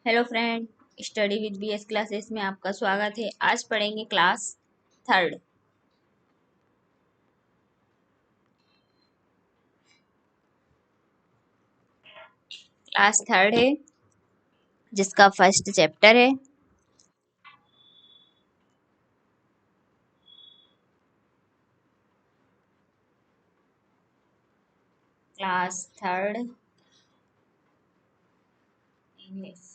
Hello friend, study with BS classes में आपका स्वागत है। आज पढ़ेंगे क्लास थर्ड। क्लास थर्ड है जिसका फर्स्ट चैप्टर है। Class third English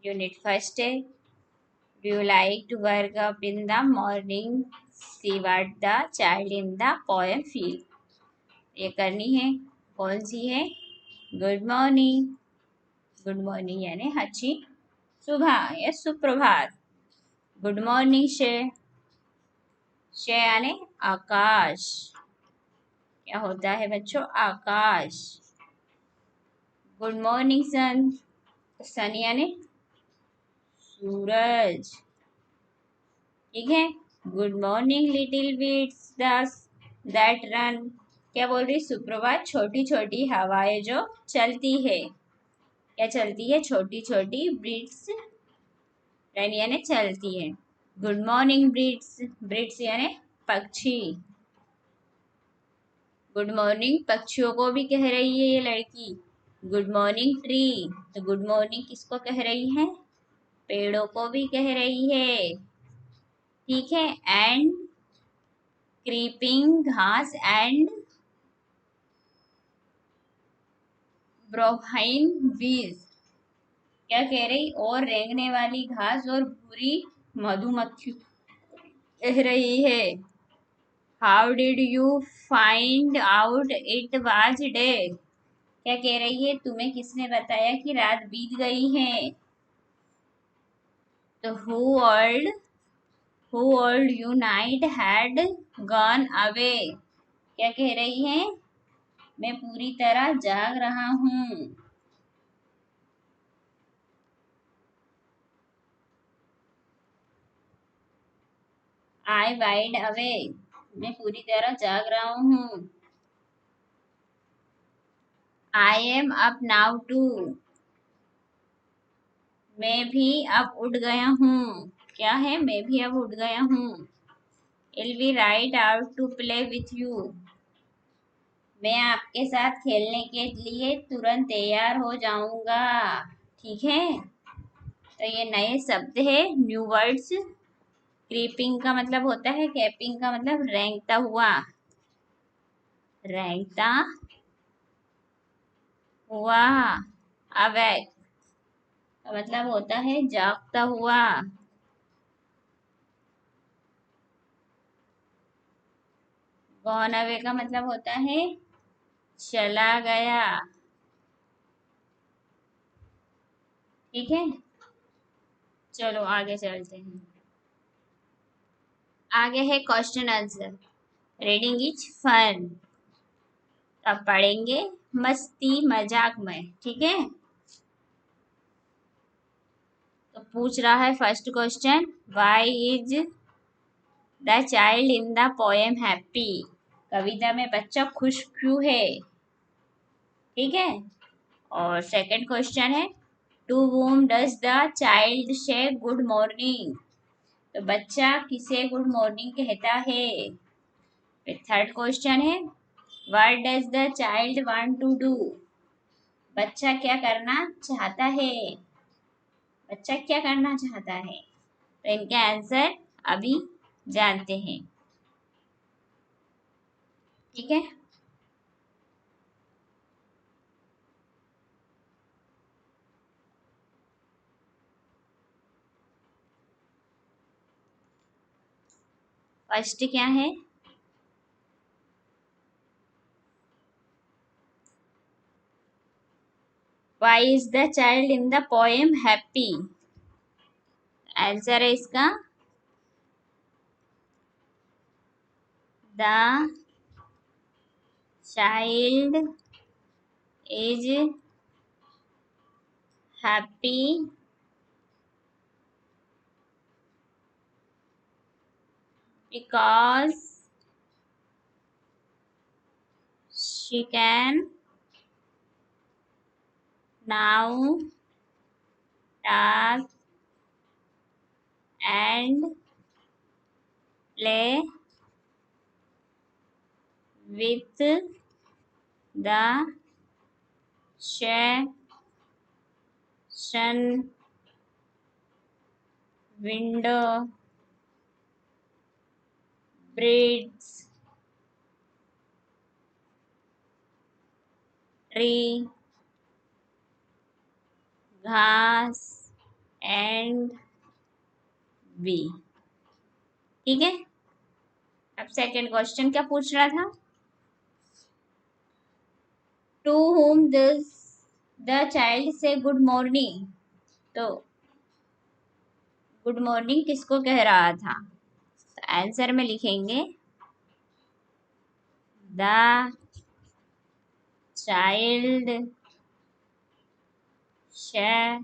unit first है। Do you like to work up in the morning? See what the child in the poem feel. ये करनी है। कौन सी है? Good morning. गुड मॉर्निंग यानी अच्छी सुबह या सुप्रभात। गुड मॉर्निंग शे। शे यानी आकाश। क्या होता है बच्चों? आकाश। Good morning sun. सन यानी सूरज। ठीक है। Good morning little beats that run. क्या बोल रही? सुप्रभात छोटी छोटी हवाएं जो चलती है। क्या चलती है? छोटी छोटी ब्रीड्स। रन यानी चलती है। Good morning breeds. ब्रीड्स यानी पक्षी। गुड मॉर्निंग पक्षियों को भी कह रही है ये लड़की। Good morning tree. तो गुड मॉर्निंग किसको कह रही है? पेड़ों को भी कह रही है। ठीक है। एंड क्रीपिंग घास एंड ब्रोहाइन वीज। क्या कह रही? और रेंगने वाली घास और भूरी मधुमक्खी कह रही है। How did you find out it was day? क्या कह रही है? तुम्हें किसने बताया कि रात बीत गई है? तो who old you night had gone away। क्या कह रही है? मैं पूरी तरह जाग रहा हूँ। I wide away. मैं पूरी तरह जाग रहा हूँ। I am up now too. मैं भी अब उठ गया हूँ। क्या है? मैं भी अब उठ गया हूँ। I'll be right out to play with you. मैं आपके साथ खेलने के लिए तुरंत तैयार हो जाऊंगा। ठीक है। तो ये नए शब्द है, न्यू वर्ड्स। क्रीपिंग का मतलब होता है, कैपिंग का मतलब रेंगता हुआ। रेंगता हुआ। अवेक का मतलब होता है जागता हुआ। गॉन अवे का मतलब होता है चला गया। ठीक है। चलो आगे चलते हैं। आगे है question answer. Reading is fun. अब पढ़ेंगे मस्ती मजाक में। ठीक है। तो पूछ रहा है first question, why is the child in the poem happy. कविता में बच्चा खुश क्यों है? ठीक है। और सेकंड क्वेश्चन है, to whom does the child say good morning. तो बच्चा किसे गुड मॉर्निंग कहता है? फिर थर्ड क्वेश्चन है, what does the child want to do. बच्चा क्या करना चाहता है? बच्चा क्या करना चाहता है? तो इनके आंसर अभी जानते हैं। ठीक है। फर्स्ट क्या है? Why is the child in the poem happy. Answer है इसका, the child is happy because she can now talk and play with the station window. Birds, tree, घास एंड बी। ठीक है, अब सेकंड क्वेश्चन क्या पूछ रहा था? To whom does the child say good morning? तो गुड मॉर्निंग किसको कह रहा था? तो आंसर में लिखेंगे the child say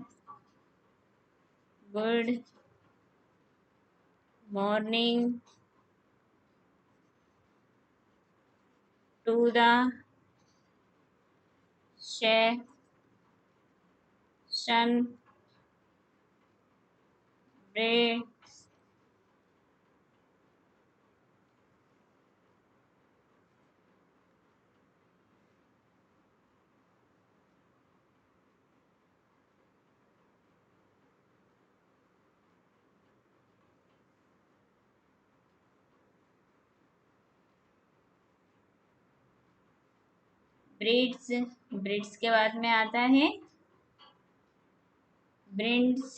good morning to the station bird। Birds, birds के बाद में आता है ब्रिड्स,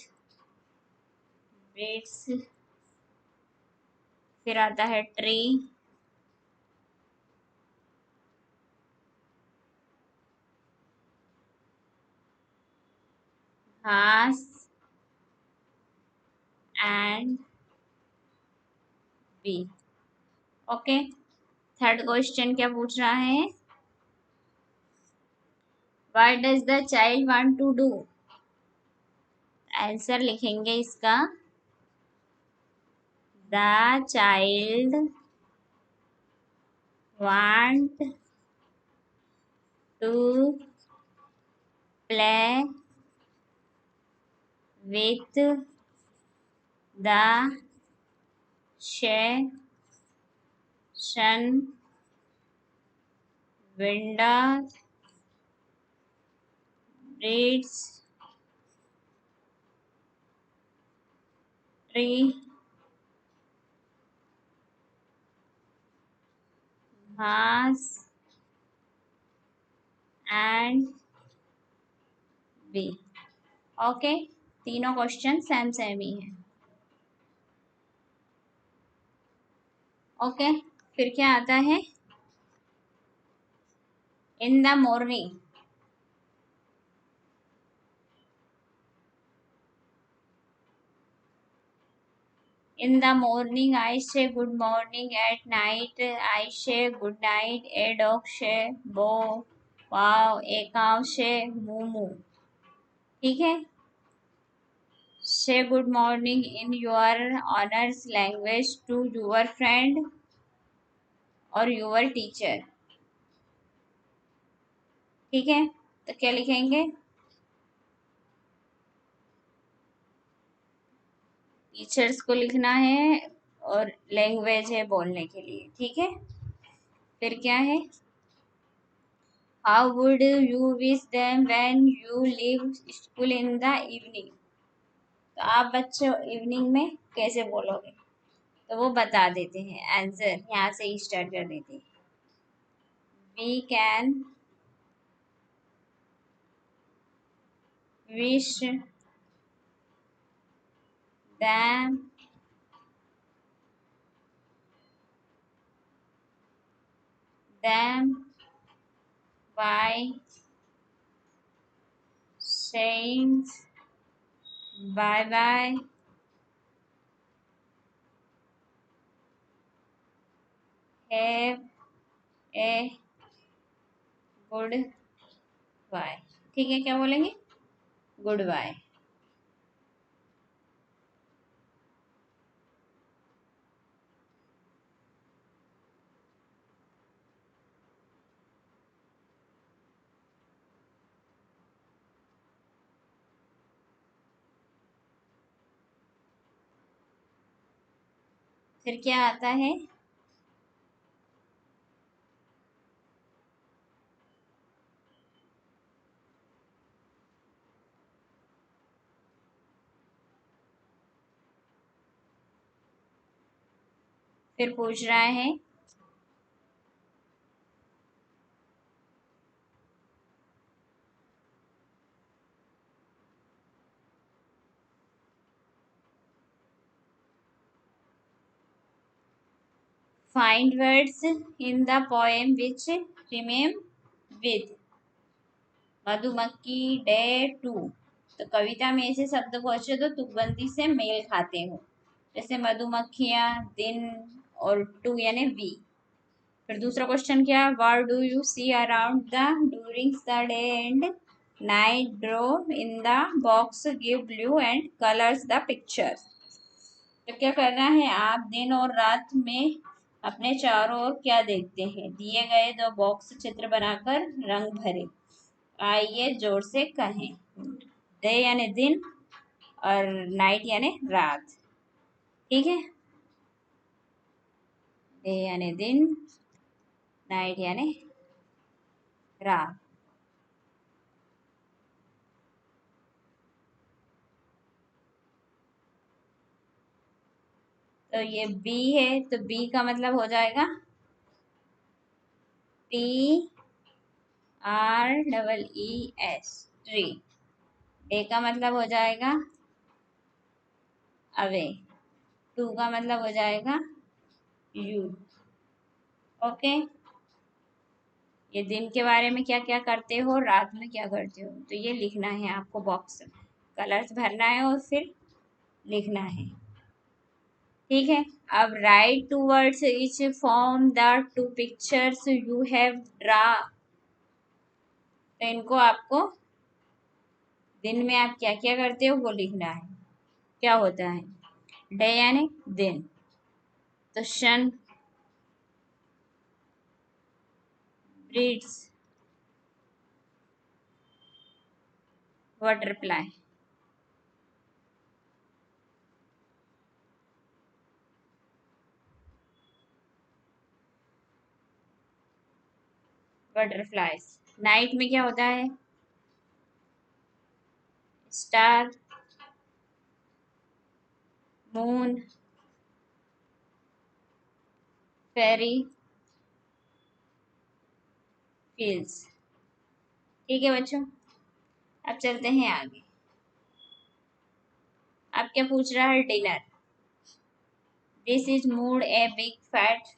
ब्रिड्स, फिर आता है ट्री, घास and bee. Okay, third question क्या पूछ रहा है? What does the child want to do? Answer लिखेंगे इसका the child want to play with the station window। Birds, tree, घास एंड बी। ओके, तीनों क्वेश्चन सेम सेम ही है। ओके, फिर क्या आता है? In the morning, in the morning I say good morning, at night I say good night, a dog say bo wow, a cow say moo moo। ठीक है, say good morning in your honors language to your friend और your teacher। ठीक है, तो क्या लिखेंगे? Teachers को लिखना है और लैंग्वेज है बोलने के लिए। ठीक है, फिर क्या है? How would you wish them when you leave school in the evening? तो आप बच्चों इवनिंग में कैसे बोलोगे? तो वो बता देते हैं, आंसर यहाँ से ही स्टार्ट कर देते हैं। We can wish them by saying bye bye, have a good bye. ठीक है, क्या बोलेंगे? Good bye. फिर क्या आता है? फिर पूछ रहा है find words in the poem which rhyme with मधुमक्खी डे टू। तो कविता में ऐसे शब्दकोश तो तुकबंदी से मेल खाते हो, जैसे मधुमक्खियां, दिन और टू यानी वी। फिर दूसरा क्वेश्चन क्या, what do you see around the during the day and night, draw in the box, give blue and colours the picture. तो क्या करना है, आप दिन और रात में अपने चारों ओर क्या देखते हैं, दिए गए दो बॉक्स चित्र बनाकर रंग भरे। आइए जोर से कहें, डे यानी दिन और नाइट यानी रात। ठीक है, डे यानी दिन, नाइट यानी रात। तो ये बी है, तो बी का मतलब हो जाएगा T R double E S, tree. Day का मतलब हो जाएगा अवे, टू का मतलब हो जाएगा यू। ओके, ये दिन के बारे में क्या क्या करते हो, रात में क्या करते हो, तो ये लिखना है आपको बॉक्स में, कलर्स भरना है और फिर लिखना है। ठीक है, अब write two words each form the two pictures you have draw. तो इनको आपको दिन में आप क्या क्या करते हो वो लिखना है। क्या होता है, डे यानी दिन, तो सन ब्रीड्स बटरफ्लाई, बटरफ्लाइज। नाइट में क्या होता है, स्टार, मून, फेरी, फील्स। ठीक है बच्चों, अब चलते हैं आगे। अब क्या पूछ रहा है, dinner. This is mood a big fat.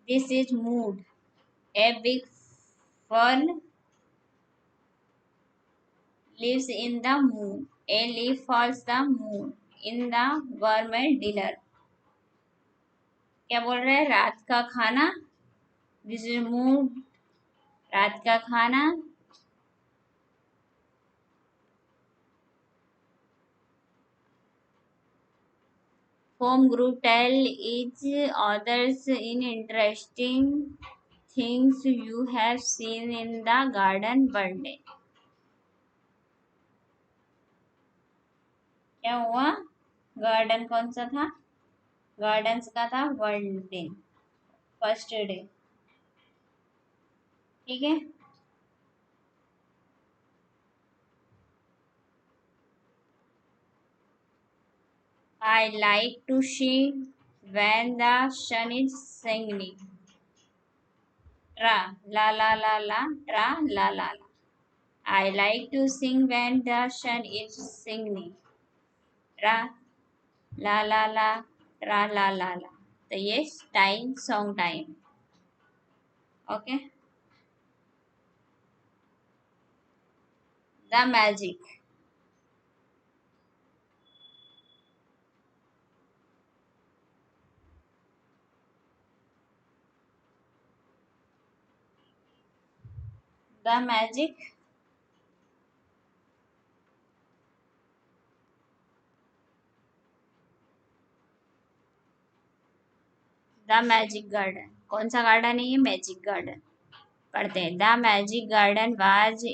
This is mood a big fern lives in the moon. A leaf falls the moon in the gourmet dinner. क्या बोल रहे हैं, रात का खाना, दिस इज मूड, रात का खाना। Home group tell is others in interesting things you have seen in the garden one day। क्या हुआ, गार्डन कौन सा था, गार्डन्स का था वन डे, फर्स्ट डे। ठीक है, I like to see when the sun is shining। Tra la la la la, tra la la la। I like to sing when the sun is shining। Tra la la la, tra la la la। तो ये time, song time. Okay, the magic. The the magic garden. कौन सा garden है ये? Magic garden. पढ़ते हैं। The magic garden was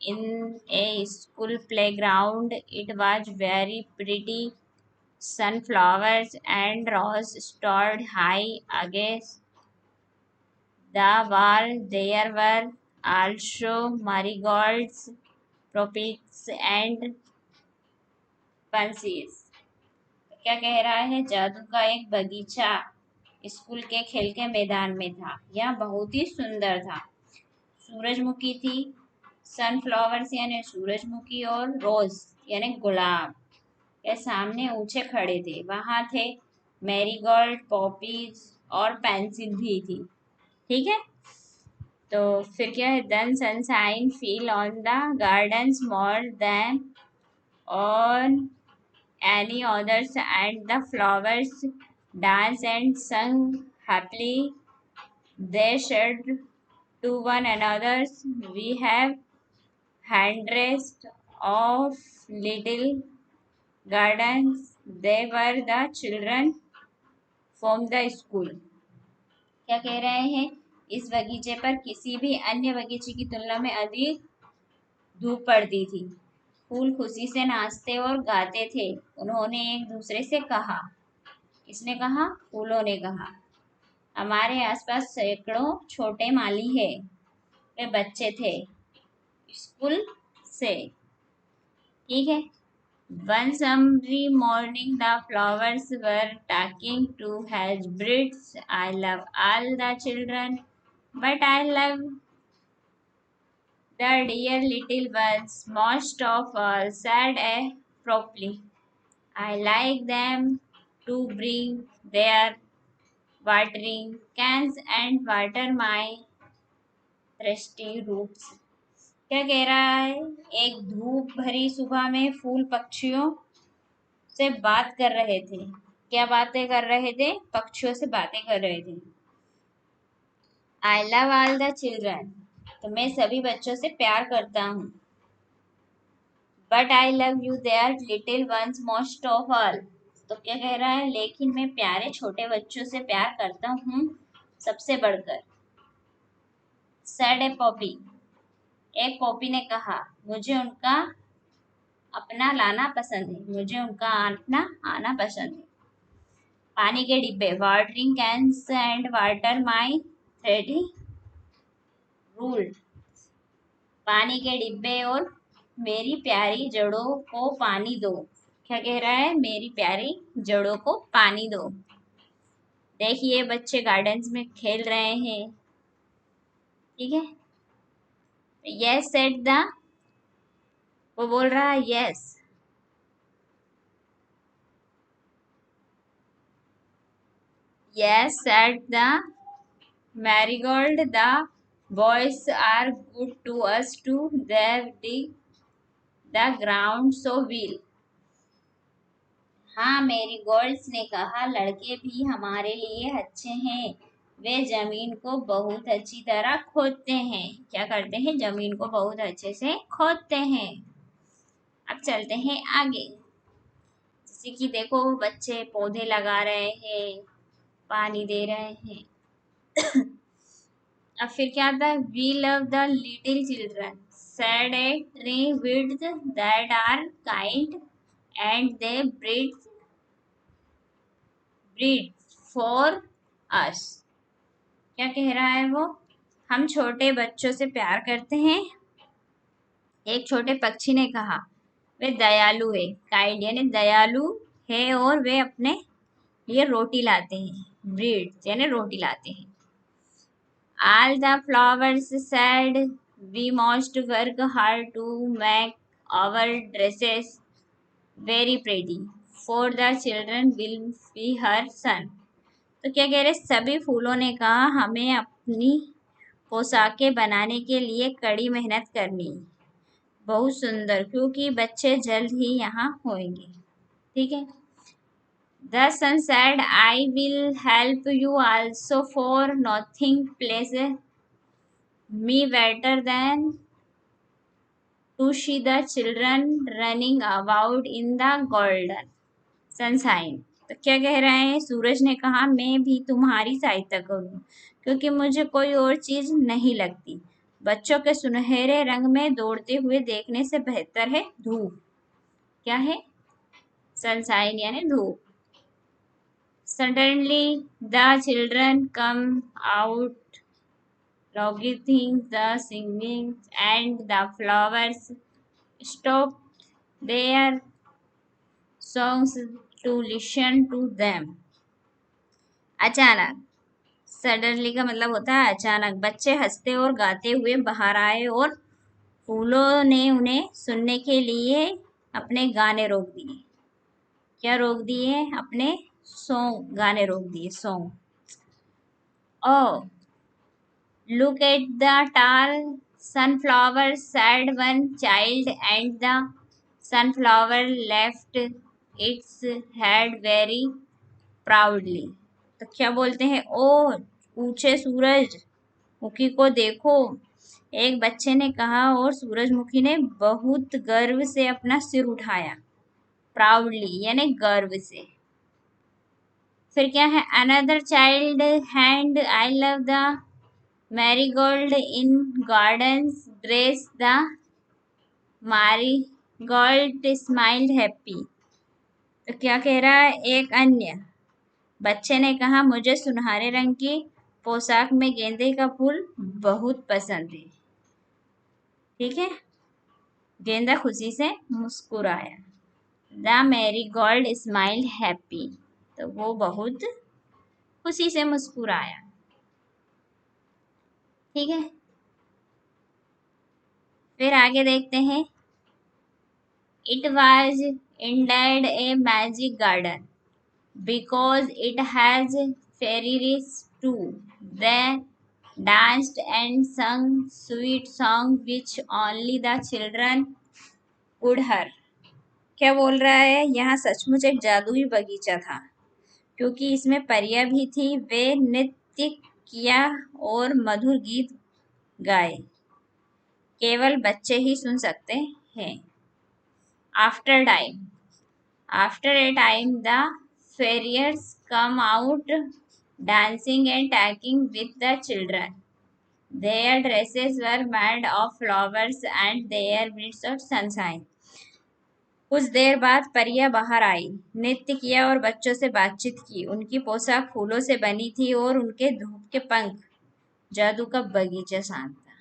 in a school playground. It was very pretty. Sunflowers and roses stood high against the wall. There were also marigolds, poppies, and pansies. क्या कह रहा है? जादू का एक बगीचा स्कूल के खेल के मैदान में था। यह बहुत ही सुंदर था। सूरजमुखी थी, सनफ्लावर्स यानी सूरजमुखी, और रोज यानी गुलाब के सामने ऊंचे खड़े थे। वहां थे मैरीगोल्ड, पॉपीज और पेंसिल भी थी। ठीक है, तो फिर क्या है? Then sunshine feel on the gardens more than on any others and the flowers danced and sung happily. They said to one another, we have hundreds of little gardens. They were the children from the school. क्या कह रहे हैं? इस बगीचे पर किसी भी अन्य बगीचे की तुलना में अधिक धूप पड़ती थी। फूल खुशी से नाचते और गाते थे। उन्होंने एक दूसरे से कहा। किसने कहा? फूलों ने कहा, हमारे आसपास सैकड़ों छोटे माली है। वे बच्चे थे स्कूल से। ठीक है। One summery morning, the flowers were talking to hybrids. I love all the children, but I love the dear little ones most of all, said a properly. I like them to bring their watering cans and water my thirsty roots. क्या कह रहा है? एक धूप भरी सुबह में फूल पक्षियों से बात कर रहे थे। क्या बातें कर रहे थे? पक्षियों से बातें कर रहे थे। I love all the children, तो मैं सभी बच्चों से प्यार करता हूँ। But I love you their little ones most of all, तो क्या कह रहा है? लेकिन मैं प्यारे छोटे बच्चों से प्यार करता हूँ सबसे बढ़कर। सेड ए पॉपी, एक पॉपी ने कहा, मुझे उनका अपना लाना पसंद है। मुझे उनका अपना आना पसंद है। पानी के डिब्बे, watering cans and water my thready rule, पानी के डिब्बे और मेरी प्यारी जड़ों को पानी दो। क्या कह रहा है? मेरी प्यारी जड़ों को पानी दो। देखिए बच्चे गार्डन्स में खेल रहे हैं। ठीक है, यस सेड द, वो बोल रहा है yes. Yes said the marigold, the boys are good to us too, they dig the ground so well. हाँ, मेरी गोल्ड्स ने कहा, लड़के भी हमारे लिए अच्छे हैं। वे जमीन को बहुत अच्छी तरह खोदते हैं। क्या करते हैं? जमीन को बहुत अच्छे से खोदते हैं। अब चलते हैं आगे। जैसे कि देखो बच्चे पौधे लगा रहे हैं, पानी दे रहे हैं। अब फिर क्या आता है? We love the little children, said a tree with that are kind and they breed for us. क्या कह रहा है वो? हम छोटे बच्चों से प्यार करते हैं। एक छोटे पक्षी ने कहा, वे दयालु है। काइंड यानी दयालु है और वे अपने लिए रोटी लाते हैं। ब्रीड यानी रोटी लाते हैं। All the flowers said, we must work hard to make our dresses very pretty, for the children will be her son. तो क्या कह रहे? सभी फूलों ने कहा, हमें अपनी पोशाकें बनाने के लिए कड़ी मेहनत करनी, बहुत सुंदर, क्योंकि बच्चे जल्द ही यहाँ होंगे। ठीक है। The son said, I will help you also, for nothing pleases me better than to see the children running about in the golden sunshine। तो क्या कह रहा है, सूरज ने कहा मैं भी तुम्हारी सहायता करूं क्योंकि मुझे कोई और चीज नहीं लगती, बच्चों के सुनहरे रंग में दौड़ते हुए देखने से बेहतर है धूप। क्या है, सनशाइन यानी धूप। Suddenly the children come out, laughing, the singing, and the flowers stop their songs to listen to them। अचानक, सडनली का मतलब होता है अचानक, बच्चे हंसते और गाते हुए बाहर आए और फूलों ने उन्हें सुनने के लिए अपने गाने रोक दिए। क्या रोक दिए, अपने सॉन्ग, गाने रोक दिए, song. Oh look at the tall sunflower, said one child, and the sunflower left its head very proudly। तो क्या बोलते हैं, ओ ऊंचे सूरजमुखी को देखो, एक बच्चे ने कहा और सूरजमुखी ने बहुत गर्व से अपना सिर उठाया। प्राउडली यानी गर्व से। फिर क्या है, another child hand I love the marigold in gardens dress, the marigold smiled happy। तो क्या कह रहा है, एक अन्य बच्चे ने कहा मुझे सुनहरे रंग की पोशाक में गेंदे का फूल बहुत पसंद है। ठीक है, गेंदा खुशी से मुस्कुराया। द मैरीगोल्ड स्माइल्ड हैप्पी, तो वो बहुत खुशी से मुस्कुराया। ठीक है, फिर आगे देखते हैं। It was indeed a magic garden because it has fairies too. They danced and sung sweet songs which only the children could hear। क्या बोल रहा है, यहाँ सचमुच एक जादुई बगीचा था क्योंकि इसमें परियां भी थी, वे नृत्य किया और मधुर गीत गाए, केवल बच्चे ही सुन सकते हैं। After a time, the fairies come out dancing and talking with the children. Their dresses were made of flowers and their beads of sunshine। कुछ देर बाद परियां बाहर आई, नृत्य किया और बच्चों से बातचीत की। उनकी पोशाक फूलों से बनी थी और उनके धूप के पंख जादू का बगीचा शांत था।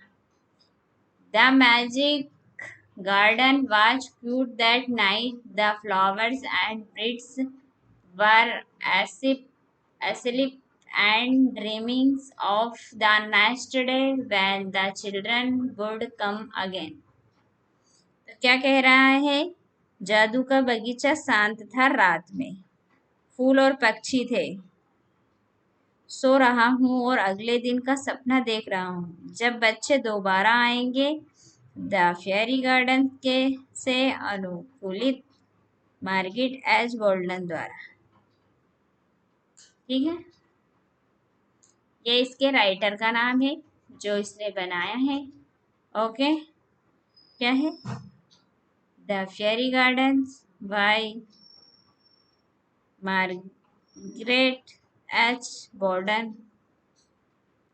The magic garden was cute that night. The flowers and birds were asleep and dreaming of the next day when the children would come again। तो क्या कह रहा है, जादू का बगीचा शांत था रात में, फूल और पक्षी थे, सो रहा हूँ और अगले दिन का सपना देख रहा हूँ जब बच्चे दोबारा आएंगे द फेयरी गार्डन के से अनुकूलित मार्गेट एच गोल्डन द्वारा। ठीक है, ये इसके राइटर का नाम है जो इसने बनाया है। ओके, क्या है, the fairy garden by Margaret H Golden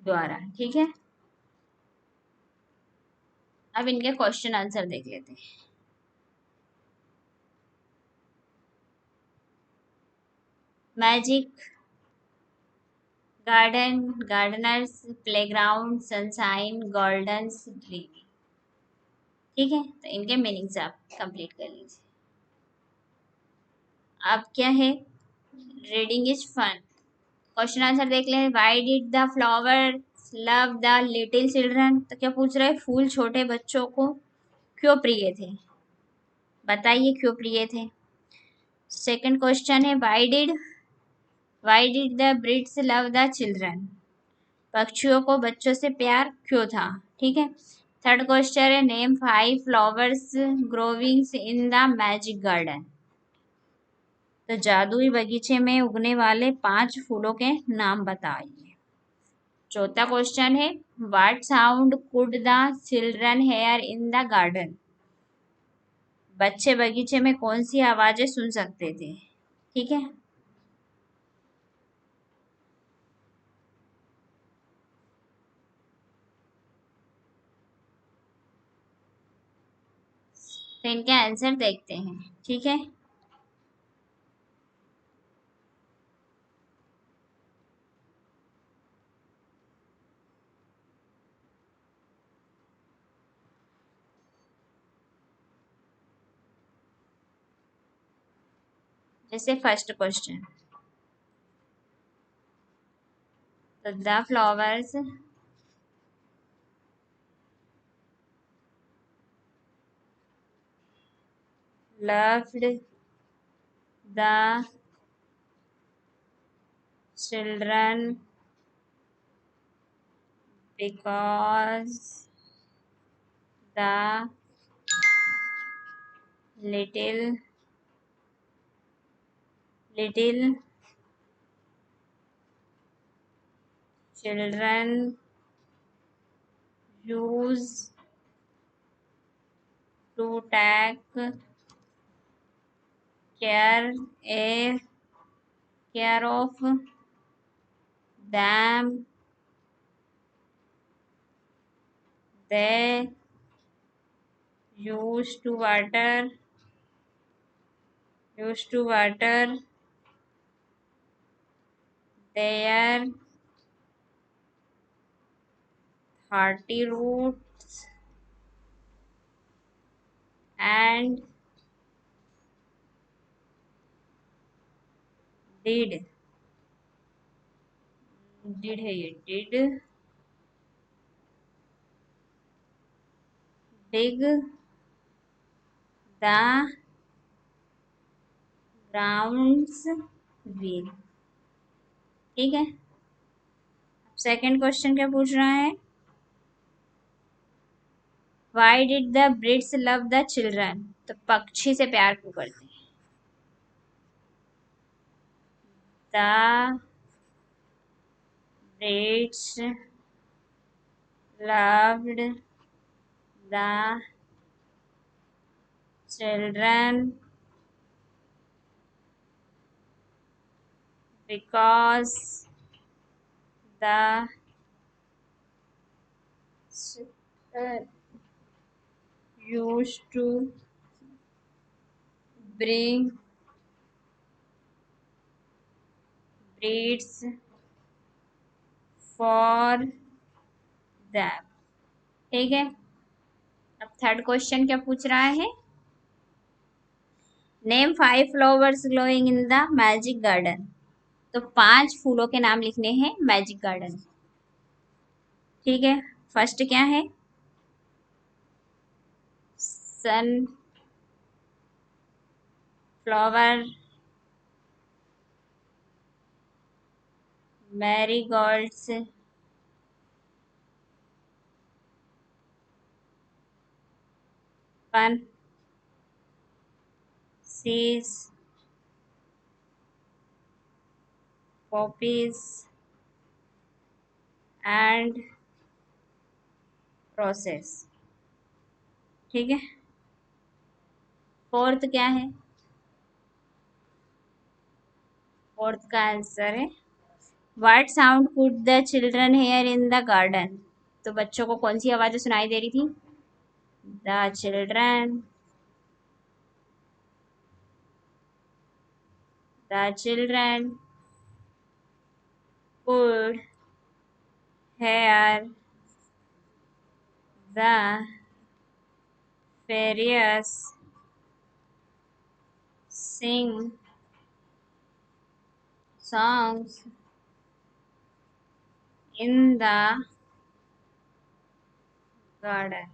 द्वारा। ठीक है, अब इनके क्वेश्चन आंसर देख लेते हैं। Magic garden, gardeners, playground, sunshine, goldens, dream. ठीक है, तो इनके मीनिंग्स आप कंप्लीट कर लीजिए। अब क्या है, reading is fun. Question answer देख लें। Why did the flower love the little children. तो क्या पूछ रहे हैं, फूल छोटे बच्चों को क्यों प्रिय थे, बताइए क्यों प्रिय थे। सेकंड क्वेश्चन है, why did the birds love the children. पक्षियों को बच्चों से प्यार क्यों था। ठीक है, थर्ड क्वेश्चन है, name 5 flowers growings in the magic garden. तो जादुई बगीचे में उगने वाले 5 फूलों के नाम बताइए। चौथा क्वेश्चन है, what sound could the children here in the garden? बच्चे बगीचे में कौन सी आवाजें सुन सकते थे? ठीक है, तो इनके आंसर देखते हैं। ठीक है, जैसे फर्स्ट क्वेश्चन, तो the flowers loved the children because the little children used to take care a care of them. They used to water their 30 roots and did है ये did dig the grounds with। ठीक है, second question क्या पूछ रहा है, why did the birds love the children? तो पक्षी से प्यार क्यों करते हैं? The breeds loved the children because the used to bring breeds for them। ठीक है, अब थर्ड क्वेश्चन क्या पूछ रहा है, name 5 flowers glowing in the magic garden. तो 5 फूलों के नाम लिखने हैं मैजिक गार्डन। ठीक है, फर्स्ट क्या है, सन फ्लावर, मैरीगोल्ड्स, पन सीज, पॉपीज एंड प्रोसेस। ठीक है, फोर्थ क्या है, फोर्थ का आंसर है, what sound could the children here in the garden? तो बच्चों को कौन सी आवाजें सुनाई दे रही थी, the children could hear the various sing songs in the garden।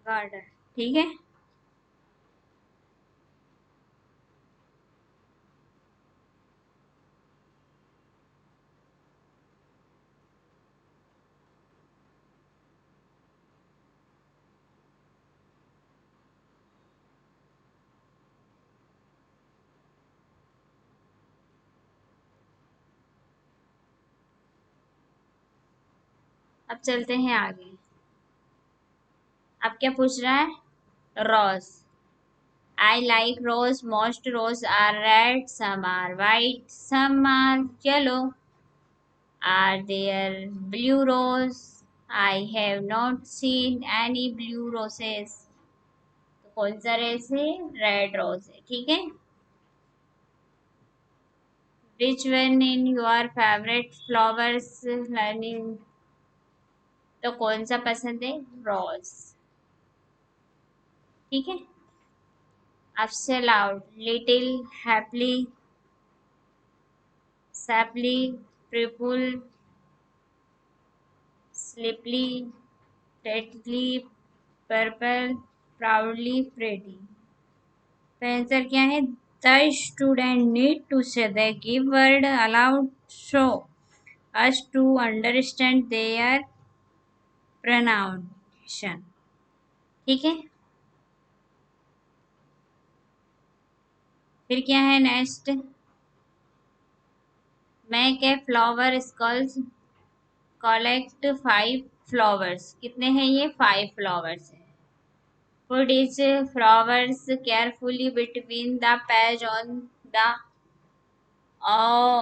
Garden, ठीक है, अब चलते हैं आगे। अब क्या पूछ रहा है? रोज। I like rose. Most roses are red, some are white, some are yellow. Are there blue roses? I have not seen any blue roses. तो कौन सा रेस है? रेड रोज है, ठीक है। Which one in your favorite flowers learning? तो कौन सा पसंद है? रोज, ठीक है। अब से loud, little, happily, saply, purple, slippery, pretty, purple, proudly, pretty। तो आंसर क्या है? The student need to say the keyword aloud show us to understand their pronunciation, ठीक है। फिर क्या है next? Make a flower skulls collect 5 flowers. कितने हैं ये? 5 फ्लावर्स है। Put each flowers carefully between the page on uh,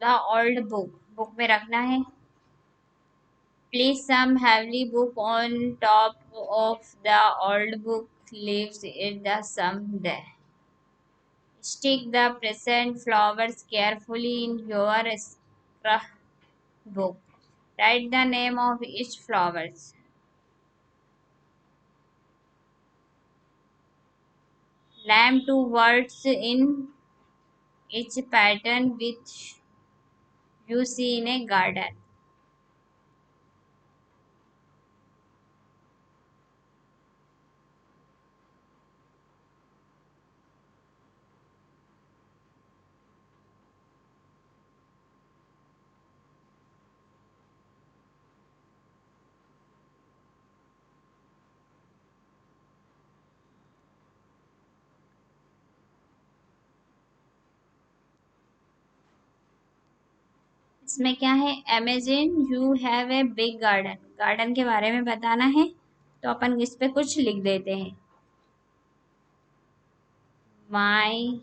the old book। Book में रखना है। Place some heavy book on top of the old book leaves in the someday। Stick the present flowers carefully in your book। Write the name of each flowers। Name 2 words in each pattern which you see in a garden। इसमें क्या है? Imagine you have a big garden. Garden के बारे में बताना है, तो अपन इस पे कुछ लिख देते हैं। माई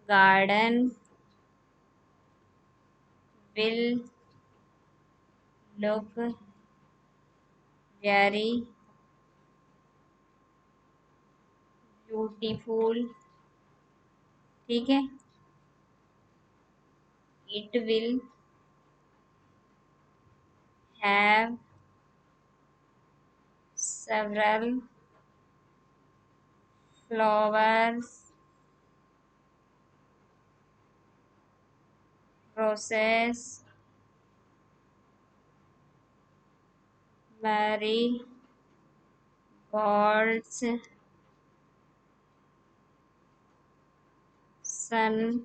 garden will look very beautiful, ठीक है। It will have several flowers, roses, marigolds, sunflowers,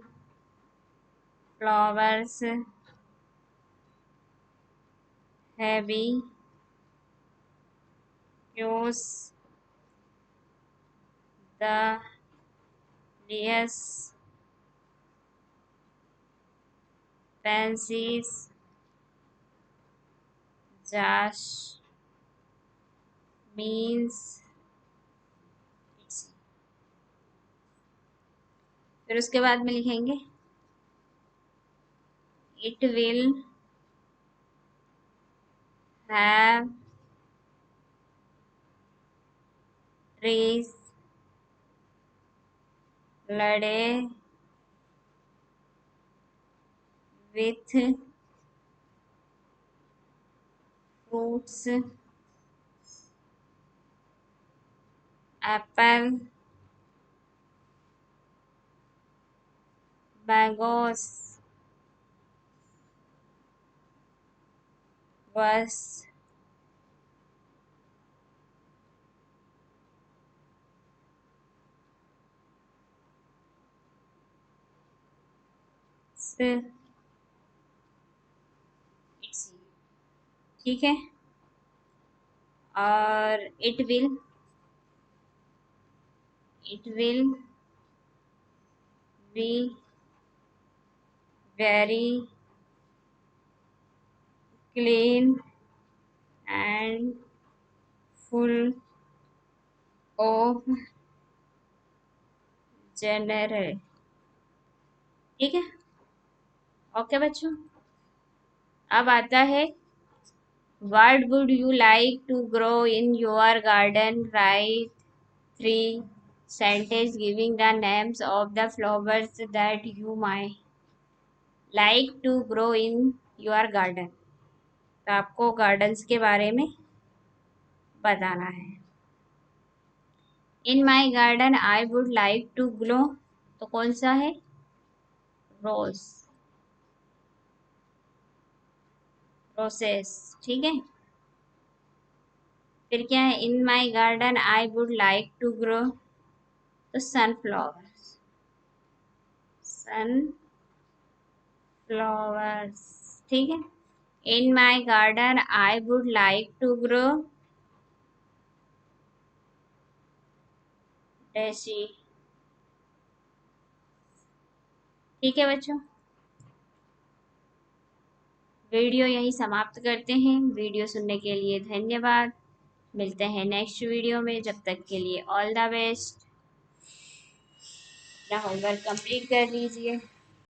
heavy use the lias, pansies, jasmines। फिर उसके बाद में लिखेंगे it will have trees laden with fruits, apple, mangoes, was ठीक है। और it will be very clean and full of general. ठीक है, ओके बच्चों। अब आता है what would you like to grow in your garden, write three sentence giving the names of the flowers that you may like to grow in your garden. तो आपको gardens के बारे में बताना है। In my garden I would like to grow, तो कौन सा है? रोज, रोसेस। ठीक है, फिर क्या है? In my garden I would like to grow, तो सनफ्लावर्स, सनफ्लावर्स। ठीक है, in my garden I would like to grow daisy. ठीक है बच्चों, वीडियो यहीं समाप्त करते हैं। वीडियो सुनने के लिए धन्यवाद। मिलते हैं नेक्स्ट वीडियो में, जब तक के लिए ऑल द बेस्ट। अपना होमवर्क कंप्लीट कर लीजिए।